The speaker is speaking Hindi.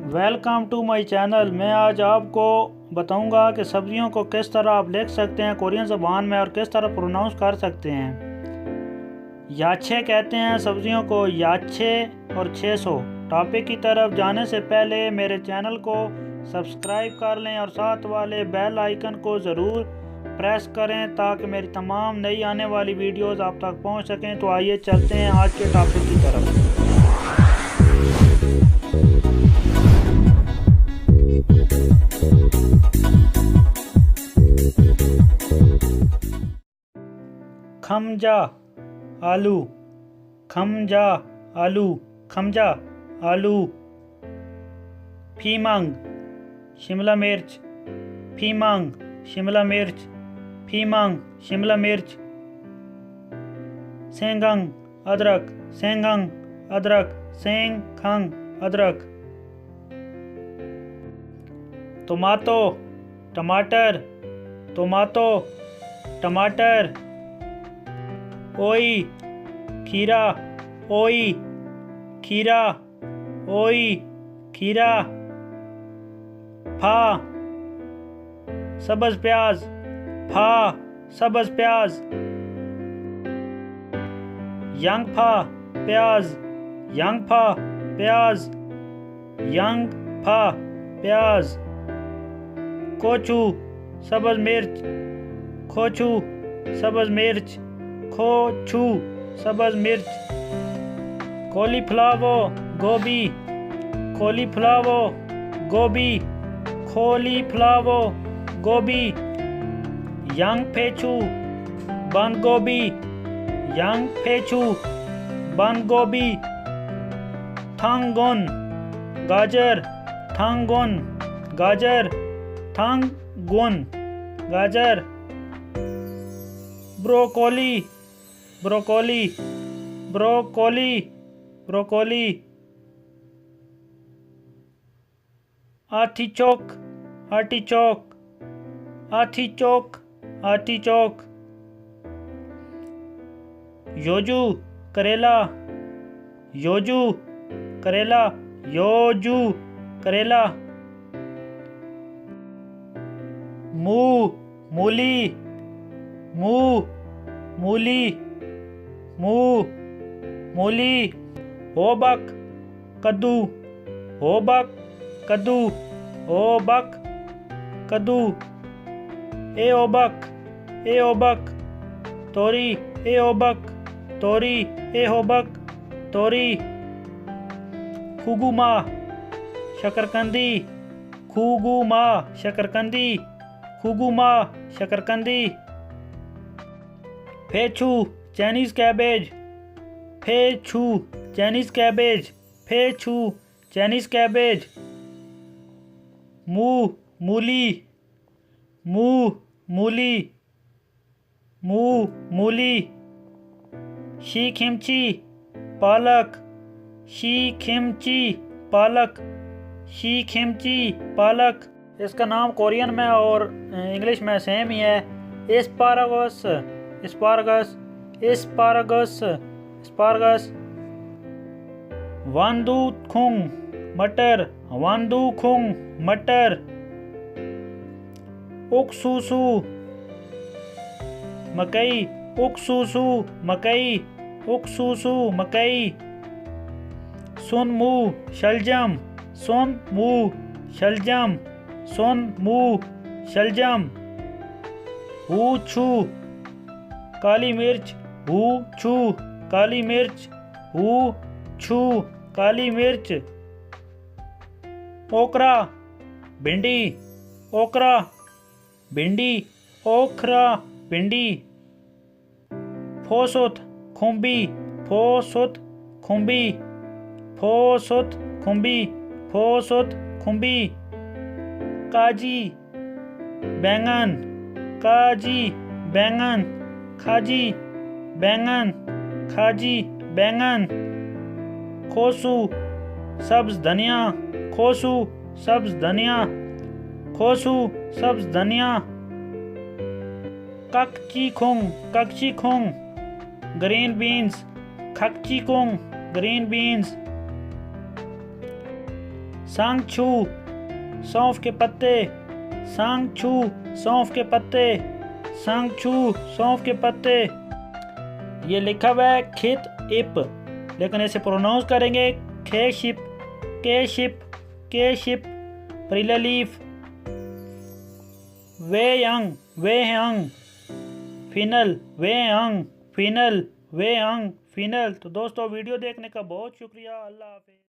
Welcome to my channel. मैं आज आपको बताऊंगा कि सब्जियों को किस तरह आप लिख सकते हैं कोरियन ज़बान में और किस तरह प्रोनाउंस कर सकते हैं। याचे कहते हैं सब्जियों को, याचे और 600। टॉपिक की तरफ जाने से पहले मेरे चैनल को सब्सक्राइब कर लें और साथ वाले बेल आइकन को ज़रूर प्रेस करें ताकि मेरी तमाम नई आने वाली वीडियोज़ आप तक पहुँच सकें। तो आइए चलते हैं आज के टॉपिक की तरफ। खमजा आलू, खमजा आलू, खमजा आलू। फीमंग शिमला मिर्च, फीमंग शिमला मिर्च, फीमंग शिमला मिर्च। सेंगंग अदरक, सेंगंग अदरक, सेंगंग अदरक। टोमाटो टमाटर, टोमाटो टमाटर। ओई खीरा, ओई खीरा, ओई खीरा। फा सब्ज प्याज, फा सब्ज प्याज। यंग फा प्याज, यंग फा प्याज, यंग फा प्याज। कोचू सब्ज मिर्च, कोचू सब्ज मिर्च, कोचू सब्ज मिर्च। कॉलीफ्लावर गोभी, कॉलीफ्लावर गोभी, कॉलीफ्लावर गोभी। यंग पेचू बंद गोभी, यंग पेचू बंद गोभी। थांगोन गाजर, थांगोन गाजर, थांगोन गाजर। Broccoli, broccoli, broccoli, broccoli. Artichoke, artichoke, artichoke, artichoke. योजू करेला, योजू करेला, योजू करेला। मू मूली, मू मूली, मू मूली। होबक कद्दू, होबक कद्दू, होबक कद्दू। ए ओबक, ए ओबक तोरी, ए ओबक तोरी, ए होबक तोरी। खुगुमा शकरकंदी, खुगुमा शकरकंदी, खुगुमा शकरकंदी। फेचू चाइनीज कैबेज, फेचू चाइनीज कैबेज, फेचू चाइनीज कैबेज। मू मूली, मू मूली, मू मूली। शी खिमची पालक, शी खिमची पालक, शी खिमची पालक। इसका नाम कोरियन में और इंग्लिश में सेम ही है। Asparagus, asparagus, asparagus, asparagus. वांदू खुंग मटर, वांदू खुंग मटर। उकसूसू मकई, उकसूसू मकई, उकसूसू मकई। सुनमू शलजम, सुनमू शलजम, सुनमू शलजम। हूछू काली मिर्च, हूछू काली मिर्च, हूछू काली मिर्च। ओकरा भिंडी, ओकरा भिंडी, ओखरा भिंडी। फोसुत खुम्बी, फोसुत खुम्बी, फोसुत खुम्बी, फोसुत खुम्बी। काजी बैंगन, काजी बैंगन, खाजी बैंगन, खाजी बैंगन। खोसू सब्ज धनिया, खोसू सब्ज धनिया, खोसू सब्ज धनिया। ककची खुंग, ककची खुंग ग्रीन बीन्स, खकची खुंग ग्रीन बीन्स। सांगछू सौंफ के पत्ते, सांगछू सौंफ के पत्ते, सांगछू सौंफ के पत्ते। ये लिखा हुआ है खित इप, लेकिन इसे प्रोनाउंस करेंगे खेशिप, केशिप, केशिप। प्रिला लीफ वे अंग, वे अंग, फिनल, वे अंग, फिनल, वे अंग, फिनल। तो दोस्तों वीडियो देखने का बहुत शुक्रिया। अल्लाह हाफिज़।